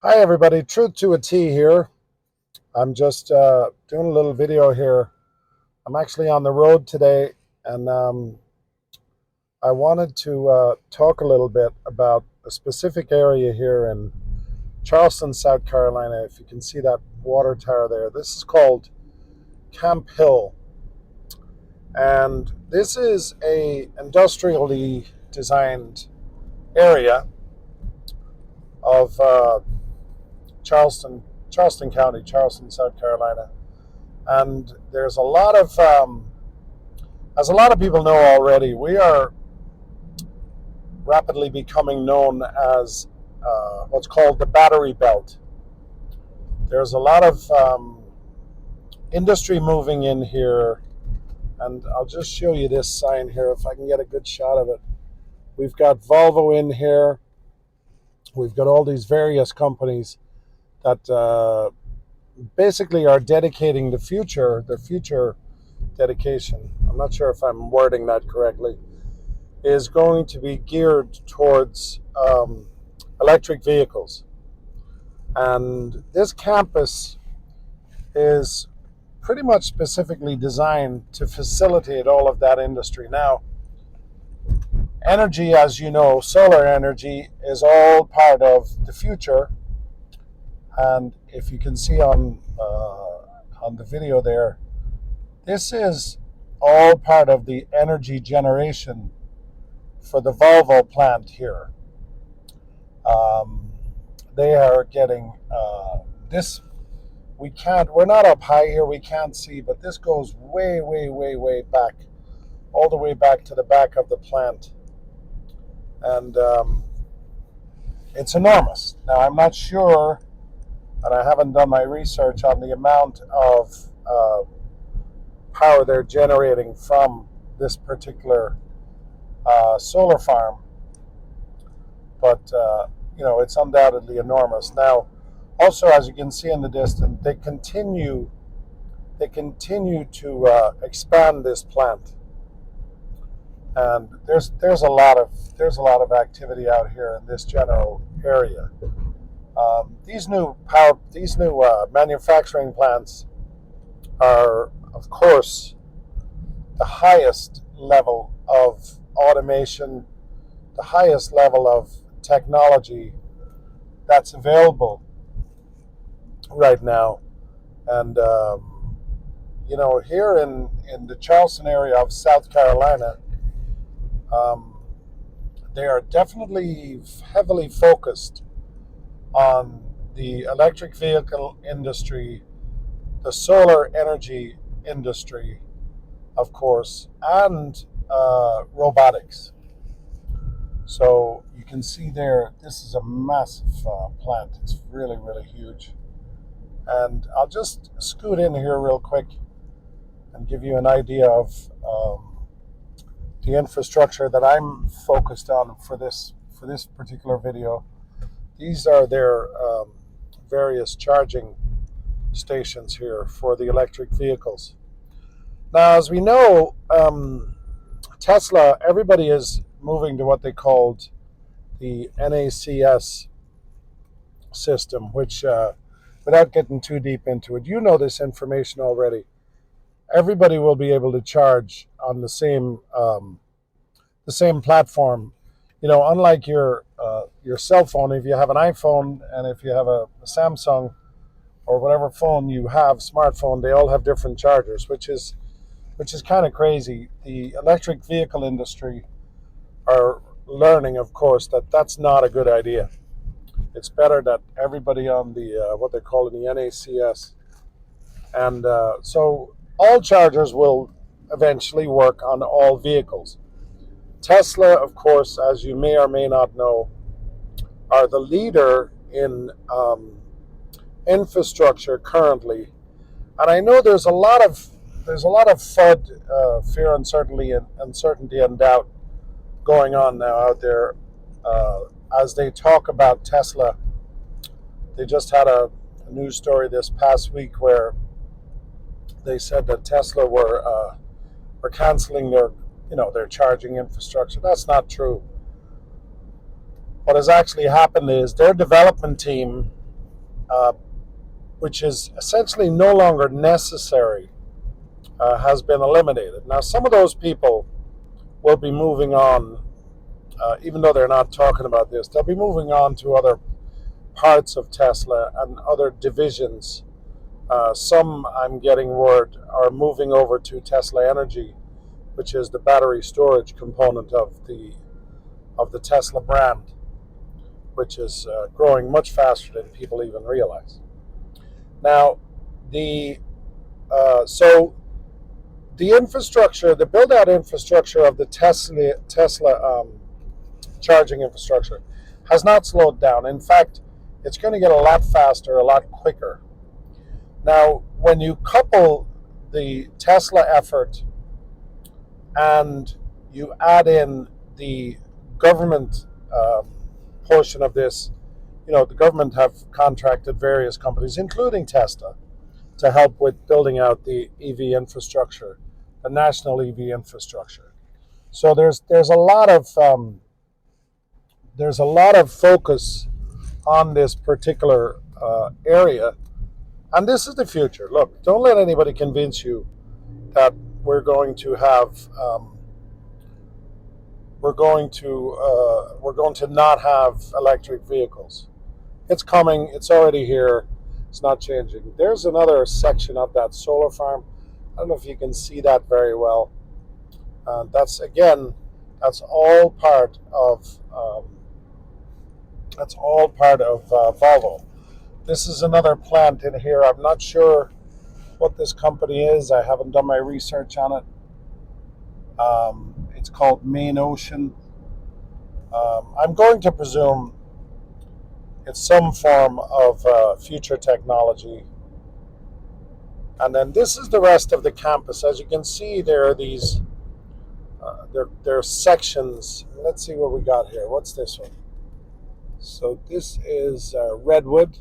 Hi everybody, Truth to a T here. I'm just doing a little video here. I'm actually on the road today, and I wanted to talk a little bit about a specific area here in Charleston, South Carolina. If you can see that water tower there, this is called Camp Hill, and this is a industrially designed area of Charleston, Charleston County, Charleston, South Carolina. And there's a lot of, as a lot of people know already, we are rapidly becoming known as what's called the battery belt. There's a lot of industry moving in here, and I'll just show you this sign here if I can get a good shot of it. We've got Volvo in here. We've got all these various companies that basically are dedicating the future, their future dedication. I'm not sure if I'm wording that correctly, is going to be geared towards electric vehicles. And this campus is pretty much specifically designed to facilitate all of that industry. Now, energy, as you know, solar energy is all part of the future. And if you can see on the video there, this is all part of the energy generation for the Volvo plant here. They are getting this. We're not up high here, we can't see, but this goes way, way, way, way back, all the way back to the back of the plant. And it's enormous. Now, I'm not sure, and I haven't done my research on the amount of power they're generating from this particular solar farm, but it's undoubtedly enormous. Now, also, as you can see in the distance, they continue to expand this plant, and there's a lot of activity out here in this general area. These new manufacturing plants are, of course, the highest level of automation, the highest level of technology that's available right now. And here in the Charleston area of South Carolina, they are definitely heavily focused on the electric vehicle industry, the solar energy industry, of course, and robotics. So you can see there, this is a massive plant. It's really, really huge. And I'll just scoot in here real quick and give you an idea of the infrastructure that I'm focused on for this particular video. These are their various charging stations here for the electric vehicles. Now, as we know, Tesla, everybody is moving to what they called the NACS system, which, without getting too deep into it, you know this information already. Everybody will be able to charge on the same platform. Unlike your cell phone, if you have an iPhone and if you have a Samsung or whatever phone you have, smartphone, they all have different chargers, which is kind of crazy. The electric vehicle industry are learning, of course, that that's not a good idea. It's better that everybody on the what they call in the NACS, and so all chargers will eventually work on all vehicles. Tesla, of course, as you may or may not know, are the leader in infrastructure currently, and I know there's a lot of FUD, fear, uncertainty, and doubt going on now out there as they talk about Tesla. They just had a news story this past week where they said that Tesla were canceling their charging infrastructure. That's not true. What has actually happened is their development team uh, which is essentially no longer necessary, has been eliminated. Now, some of those people will be moving on, even though they're not talking about this, they'll be moving on to other parts of Tesla and other divisions. Some, I'm getting word, are moving over to Tesla Energy, which is the battery storage component of the Tesla brand, which is growing much faster than people even realize. Now, the so the infrastructure, the build-out infrastructure of the Tesla charging infrastructure has not slowed down. In fact, it's going to get a lot faster, a lot quicker. Now, when you couple the Tesla effort and you add in the government portion of this, the government have contracted various companies, including Tesla, to help with building out the EV infrastructure, the national EV infrastructure. So there's a lot of focus on this particular area, and this is the future. Look, don't let anybody convince you that we're going to have we're going to not have electric vehicles. It's coming. It's already here. It's not changing. There's another section of that solar farm. I don't know if you can see that very well. That's again, that's all part of Volvo. This is another plant in here. I'm not sure what this company is. I haven't done my research on it. It's called Main Ocean. I'm going to presume it's some form of future technology. And then this is the rest of the campus. As you can see, there are these, there are sections. Let's see what we got here. What's this one? So this is Redwood,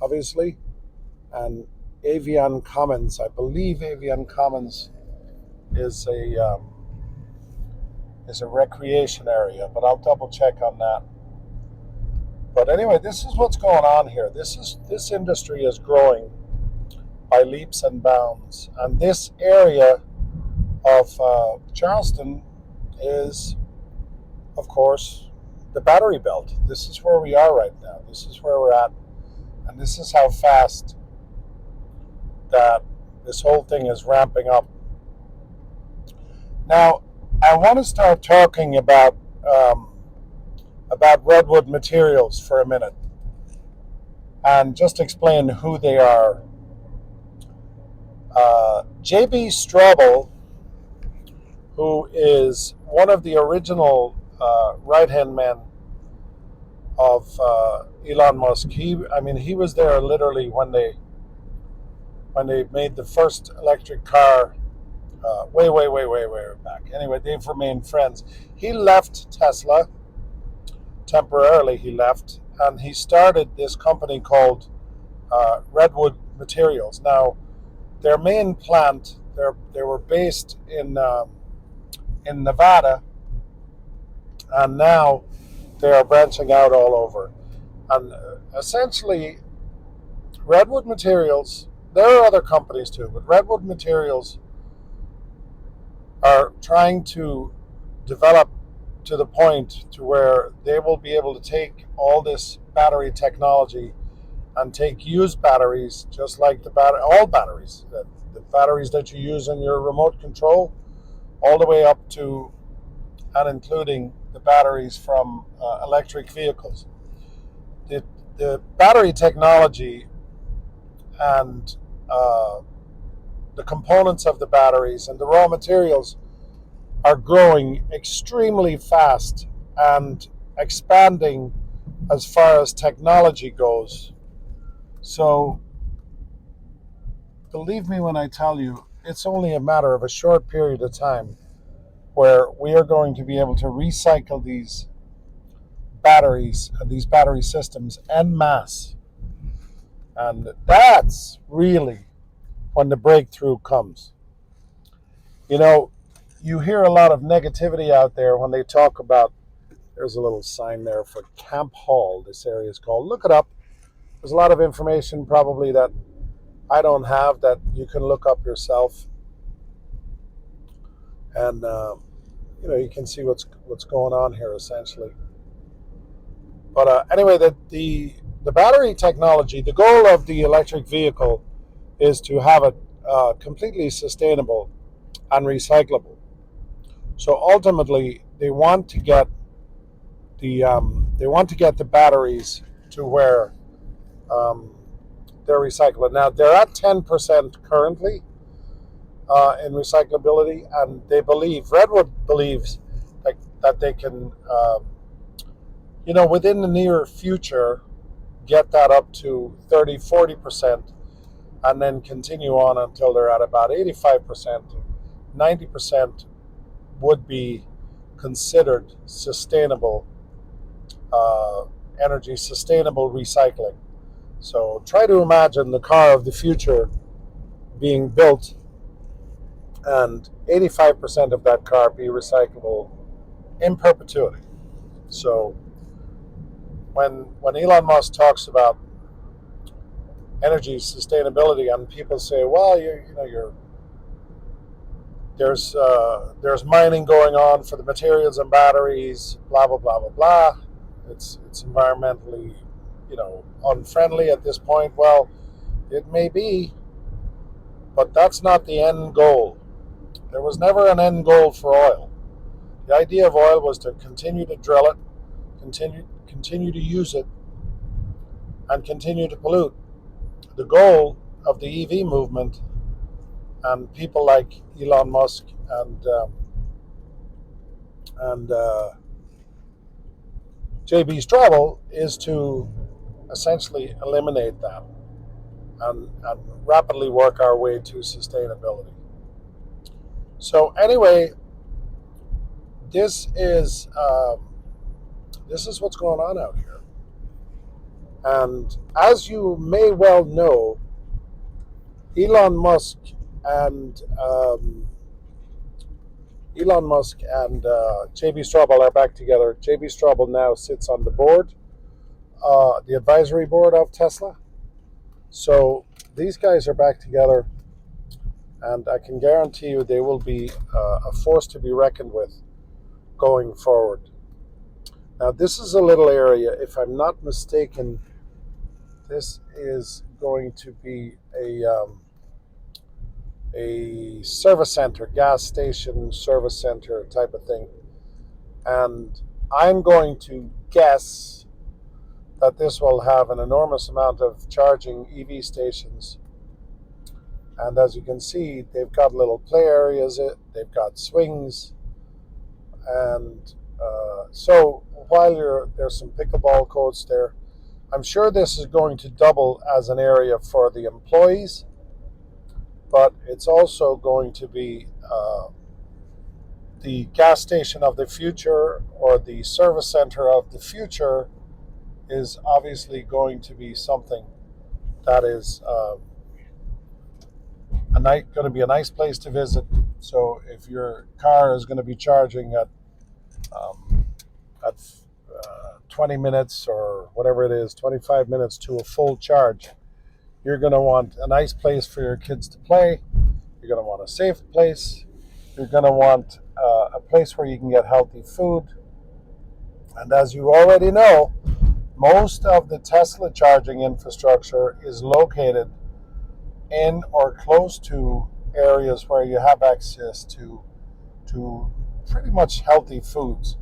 obviously, and Avion Commons. I believe Avion Commons is a recreation area, but I'll double check on that. But anyway, this is what's going on here. This industry is growing by leaps and bounds, and this area of Charleston is, of course, the battery belt. This is where we are right now. This is where we're at, and this is how fast that this whole thing is ramping up. Now, I want to start talking about Redwood Materials for a minute, and just explain who they are. J.B. Straubel, who is one of the original right-hand men of Elon Musk. He was there literally when they made the first electric car way back. Anyway, they've remained friends. He left Tesla temporarily. He left, and he started this company called Redwood Materials. Now, their main plant, they were based in Nevada, and now they are branching out all over. And essentially, Redwood Materials, there are other companies too, but Redwood Materials are trying to develop to the point to where they will be able to take all this battery technology and take used batteries, just like all batteries, the batteries that you use in your remote control, all the way up to and including the batteries from electric vehicles. The battery technology and the components of the batteries and the raw materials are growing extremely fast and expanding as far as technology goes. So believe me when I tell you, it's only a matter of a short period of time where we are going to be able to recycle these batteries and these battery systems en masse. And that's really when the breakthrough comes. You hear a lot of negativity out there when they talk about, there's a little sign there for Camp Hall, this area is called. Look it up. There's a lot of information probably that I don't have that you can look up yourself, and you can see what's going on here essentially. But anyway, the battery technology, the goal of the electric vehicle is to have it completely sustainable and recyclable. So ultimately, they want to get the batteries to where um, they're recyclable. Now they're at 10% currently in recyclability, and Redwood believes that they can, within the near future, get that up to 30-40%, and then continue on until they're at about 85%. 90% would be considered sustainable uh, energy, sustainable recycling. So try to imagine the car of the future being built and 85% of that car be recyclable in perpetuity. So when Elon Musk talks about energy sustainability, and people say, well, you're there's mining going on for the materials and batteries, blah blah blah blah blah. It's environmentally, unfriendly at this point. Well, it may be, but that's not the end goal. There was never an end goal for oil. The idea of oil was to continue to drill it, continue to use it, and continue to pollute. The goal of the EV movement and people like Elon Musk and JB Straubel is to essentially eliminate that and rapidly work our way to sustainability. So anyway, this is um, this is what's going on out here. And as you may well know, Elon Musk and JB Straubel are back together. JB Straubel now sits on the board, the advisory board of Tesla. So these guys are back together, and I can guarantee you they will be a force to be reckoned with going forward. Now, this is a little area, if I'm not mistaken, this is going to be a service center, gas station service center type of thing. And I'm going to guess that this will have an enormous amount of charging EV stations. And as you can see, they've got little play areas, they've got swings, and so while there's some pickleball courts there, I'm sure this is going to double as an area for the employees, but it's also going to be the gas station of the future, or the service center of the future, is obviously going to be something that is going to be a nice place to visit. So if your car is going to be charging um, at 20 minutes or whatever it is, 25 minutes to a full charge, you're going to want a nice place for your kids to play. You're going to want a safe place. You're going to want a place where you can get healthy food. And as you already know, most of the Tesla charging infrastructure is located in or close to areas where you have access to pretty much healthy foods.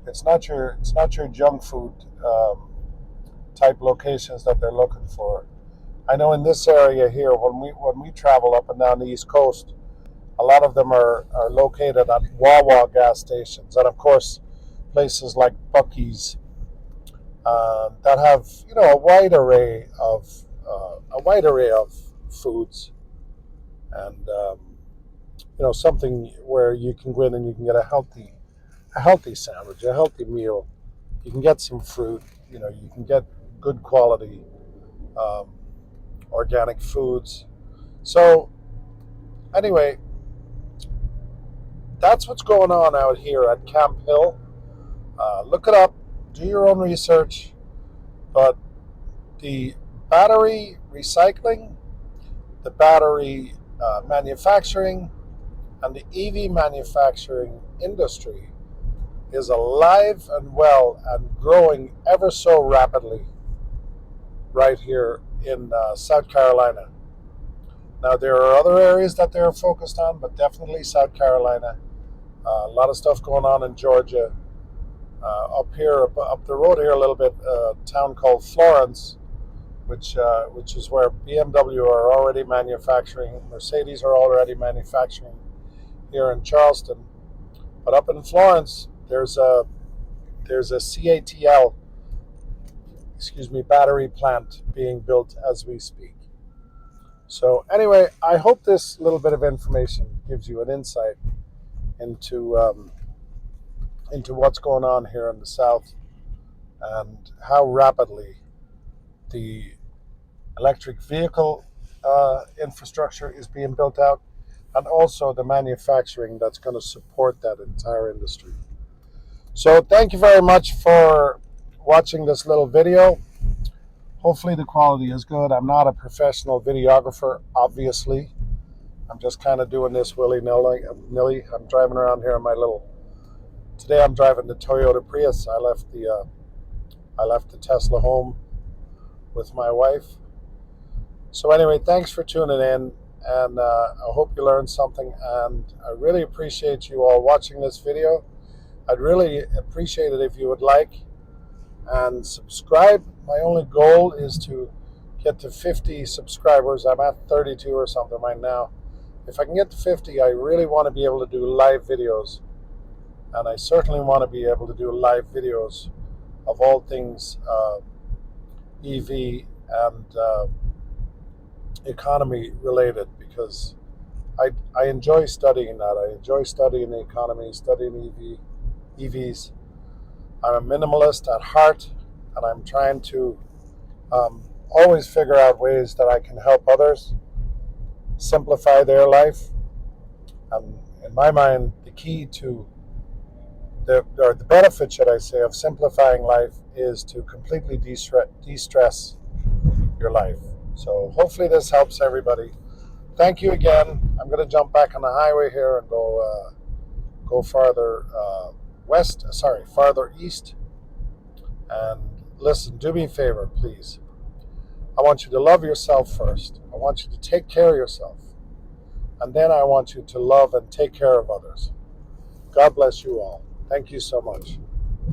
It's not your junk food type locations that they're looking for. I know in this area here, when we travel up and down the East Coast, a lot of them are located at Wawa gas stations, and of course, places like Buc-ee's that have a wide array of foods, and something where you can go in and you can get a healthy sandwich, a healthy meal. You can get some fruit. You can get good quality um, organic foods. So anyway, that's what's going on out here at Camp Hill. Look it up, do your own research, but the battery recycling, the battery manufacturing, and the EV manufacturing industry is alive and well and growing ever so rapidly right here in South Carolina. Now, there are other areas that they're focused on, but definitely South Carolina. A lot of stuff going on in Georgia. Up here, up the road here a little bit, a town called Florence, which is where BMW are already manufacturing, Mercedes are already manufacturing here in Charleston. But up in Florence, there's a CATL, battery plant being built as we speak. So anyway, I hope this little bit of information gives you an insight into what's going on here in the South and how rapidly the electric vehicle infrastructure is being built out, and also the manufacturing that's going to support that entire industry. So thank you very much for watching this little video. Hopefully the quality is good. I'm not a professional videographer, obviously. I'm just kind of doing this willy-nilly. I'm driving around here in my today I'm driving the Toyota Prius. I left the Tesla home with my wife. So anyway, thanks for tuning in, and I hope you learned something, and I really appreciate you all watching this video. I'd really appreciate it if you would like and subscribe. My only goal is to get to 50 subscribers. I'm at 32 or something right now. If I can get to 50, I really want to be able to do live videos, and I certainly want to be able to do live videos of all things EV and economy related, because I enjoy studying that. I enjoy studying the economy, studying EVs. I'm a minimalist at heart, and I'm trying to always figure out ways that I can help others simplify their life. And in my mind, the key to the benefit, should I say, of simplifying life is to completely de-stress your life. So hopefully this helps everybody. Thank you again. I'm going to jump back on the highway here and go farther farther east. And listen, do me a favor, please. I want you to love yourself first. I want you to take care of yourself. And then I want you to love and take care of others. God bless you all. Thank you so much.